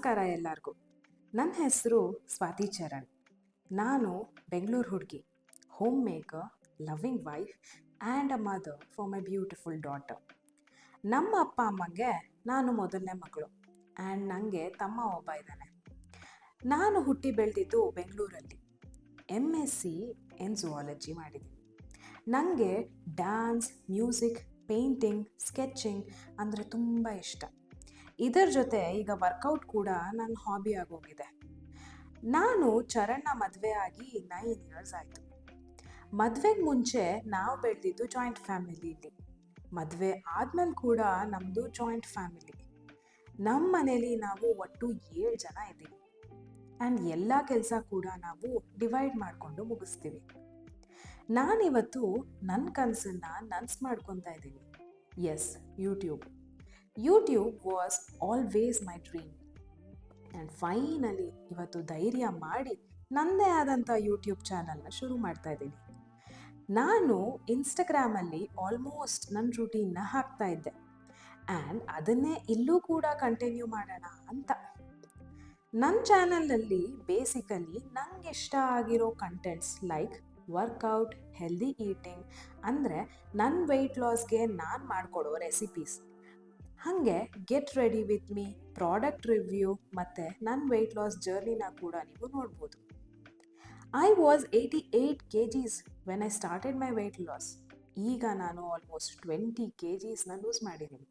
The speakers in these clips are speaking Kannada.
ನಮಸ್ಕಾರ ಎಲ್ಲರಿಗೂ. ನನ್ನ ಹೆಸರು ಸ್ವಾತಿ ಚರಣ್. ನಾನು ಬೆಂಗಳೂರು ಹುಡುಗಿ, home maker, loving wife and a mother for my beautiful daughter. ನಮ್ಮ ಅಪ್ಪ ಅಮ್ಮಗೆ ನಾನು ಮೊದಲನೇ ಮಗಳು ಆ್ಯಂಡ್ ನನಗೆ ತಮ್ಮ ಒಬ್ಬ ಇದ್ದಾನೆ. ನಾನು ಹುಟ್ಟಿ ಬೆಳೆದಿದ್ದು ಬೆಂಗಳೂರಲ್ಲಿ. MSc ಇನ್ ಝುವಾಲಜಿ ಮಾಡಿದ್ದೀನಿ. ನನಗೆ ಡ್ಯಾನ್ಸ್, ಮ್ಯೂಸಿಕ್, ಪೇಂಟಿಂಗ್, ಸ್ಕೆಚಿಂಗ್ ಅಂದರೆ ತುಂಬ ಇಷ್ಟ. ಇದರ ಜೊತೆ ಈಗ ವರ್ಕೌಟ್ ಕೂಡ ನನ್ನ ಹಾಬಿ ಆಗೋಗಿದೆ. ನಾನು ಚರಣ್ನ ಮದುವೆ ಆಗಿ 9 ಇಯರ್ಸ್ ಆಯಿತು. ಮದುವೆಗೆ ಮುಂಚೆ ನಾವು ಬೆಳೆದಿದ್ದು ಜಾಯಿಂಟ್ ಫ್ಯಾಮಿಲಿಯಲ್ಲಿ. ಮದುವೆ ಆದಮೇಲೆ ಕೂಡ ನಮ್ಮದು ಜಾಯಿಂಟ್ ಫ್ಯಾಮಿಲಿ. ನಮ್ಮ ಮನೇಲಿ ನಾವು ಒಟ್ಟು 7 ಜನ ಇದ್ದೀವಿ ಆ್ಯಂಡ್ ಎಲ್ಲ ಕೆಲಸ ಕೂಡ ನಾವು ಡಿವೈಡ್ ಮಾಡಿಕೊಂಡು ಮುಗಿಸ್ತೀವಿ. ನಾನಿವತ್ತು ನನ್ನ ಕನಸನ್ನು ನನಸು ಮಾಡ್ಕೊತಾ ಇದ್ದೀನಿ. Yes, YouTube was always my dream and finally ಇವತ್ತು ಧೈರ್ಯ ಮಾಡಿ ನನ್ನದೇ ಆದಂಥ ಯೂಟ್ಯೂಬ್ ಚಾನಲ್ನ ಶುರು ಮಾಡ್ತಾ ಇದ್ದೀನಿ. ನಾನು ಇನ್ಸ್ಟಾಗ್ರಾಮಲ್ಲಿ ಆಲ್ಮೋಸ್ಟ್ ನನ್ನ ರೂಟೀನ್ನ ಹಾಕ್ತಾ ಇದ್ದೆ ಆ್ಯಂಡ್ ಅದನ್ನೇ ಇಲ್ಲೂ ಕೂಡ ಕಂಟಿನ್ಯೂ ಮಾಡೋಣ ಅಂತ. ನನ್ನ ಚಾನಲ್ನಲ್ಲಿ ಬೇಸಿಕಲಿ ನಂಗೆ ಇಷ್ಟ ಆಗಿರೋ contents like workout, healthy eating, ಅಂದರೆ ನನ್ನ ವೆಯ್ಟ್ ಲಾಸ್ಗೆ ನಾನು ಮಾಡಿಕೊಡೋ ರೆಸಿಪೀಸ್, ಹಾಗೆ get ready with me, product review ಮತ್ತು ನನ್ನ ವೆಯ್ಟ್ ಲಾಸ್ ಜರ್ನಿನ ಕೂಡ ನೀವು ನೋಡ್ಬೋದು. I was 88 kgs when I started my weight loss. ಈಗ ನಾನು ಆಲ್ಮೋಸ್ಟ್ 20 kgsನ ಲೂಸ್ ಮಾಡಿದ್ದೀನಿ.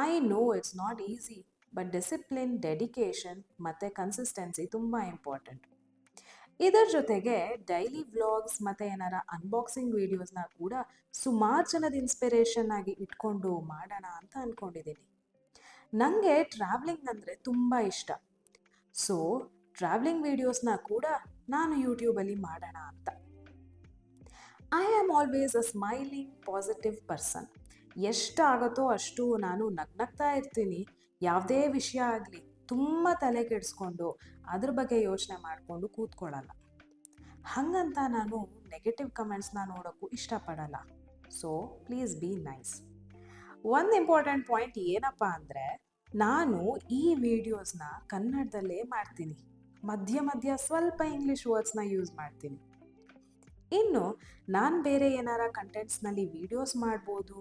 I know it's not easy, but discipline, dedication ಮತ್ತು ಕನ್ಸಿಸ್ಟೆನ್ಸಿ ತುಂಬ ಇಂಪಾರ್ಟೆಂಟ್. ಇದರ ಜೊತೆಗೆ ಡೈಲಿ ವ್ಲಾಗ್ಸ್ ಮತ್ತು ಏನಾರ ಅನ್ಬಾಕ್ಸಿಂಗ್ ವೀಡಿಯೋಸ್ನ ಕೂಡ ಸುಮಾರು ಜನದ ಇನ್ಸ್ಪಿರೇಷನ್ ಆಗಿ ಇಟ್ಕೊಂಡು ಮಾಡೋಣ ಅಂತ ಅಂದ್ಕೊಂಡಿದ್ದೀನಿ. ನನಗೆ ಟ್ರಾವ್ಲಿಂಗ್ ಅಂದರೆ ತುಂಬ ಇಷ್ಟ. ಸೊ ಟ್ರಾವ್ಲಿಂಗ್ ವೀಡಿಯೋಸ್ನ ಕೂಡ ನಾನು ಯೂಟ್ಯೂಬಲ್ಲಿ ಮಾಡೋಣ ಅಂತ. I am always a smiling positive person. ಎಷ್ಟಾಗುತ್ತೋ ಅಷ್ಟು ನಾನು ನಗ್ನಗ್ತಾ ಇರ್ತೀನಿ. ಯಾವುದೇ ವಿಷಯ ಆಗಲಿ ತುಂಬ ತಲೆ ಕೆಡಿಸ್ಕೊಂಡು ಅದ್ರ ಬಗ್ಗೆ ಯೋಚನೆ ಮಾಡಿಕೊಂಡು ಕೂತ್ಕೊಳ್ಳಲ್ಲ. ಹಾಗಂತ ನಾನು ನೆಗೆಟಿವ್ ಕಮೆಂಟ್ಸ್ನ ನೋಡೋಕ್ಕೂ ಇಷ್ಟಪಡಲ್ಲ. So please be nice. ಒಂದು ಇಂಪಾರ್ಟೆಂಟ್ ಪಾಯಿಂಟ್ ಏನಪ್ಪ ಅಂದರೆ, ನಾನು ಈ ವಿಡಿಯೋಸ್ನ ಕನ್ನಡದಲ್ಲೇ ಮಾಡ್ತೀನಿ. ಮಧ್ಯ ಸ್ವಲ್ಪ ಇಂಗ್ಲೀಷ್ ವರ್ಡ್ಸ್ನ ಯೂಸ್ ಮಾಡ್ತೀನಿ. ಇನ್ನು ನಾನು ಬೇರೆ ಏನಾರ ಕಂಟೆಂಟ್ಸ್ನಲ್ಲಿ ವಿಡಿಯೋಸ್ ಮಾಡ್ಬೋದು.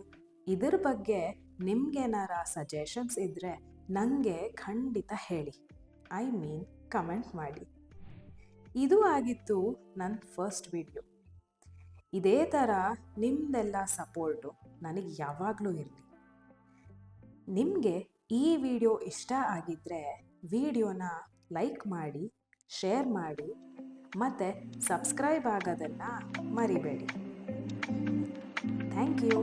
ಇದ್ರ ಬಗ್ಗೆ ನಿಮ್ಗೇನಾರ ಸಜೆಷನ್ಸ್ ಇದ್ದರೆ ನನಗೆ ಖಂಡಿತ ಹೇಳಿ, ಕಮೆಂಟ್ ಮಾಡಿ. ಇದು ಆಗಿತ್ತು ನನ್ನ ಫಸ್ಟ್ ವಿಡಿಯೋ. ಇದೇ ಥರ ನಿಮ್ಮದೆಲ್ಲ ಸಪೋರ್ಟು ನನಗೆ ಯಾವಾಗಲೂ ಇರಲಿ. ನಿಮಗೆ ಈ ವಿಡಿಯೋ ಇಷ್ಟ ಆಗಿದ್ದರೆ ವಿಡಿಯೋನ ಲೈಕ್ ಮಾಡಿ, ಶೇರ್ ಮಾಡಿ ಮತ್ತು ಸಬ್ಸ್ಕ್ರೈಬ್ ಆಗೋದನ್ನು ಮರಿಬೇಡಿ. Thank you.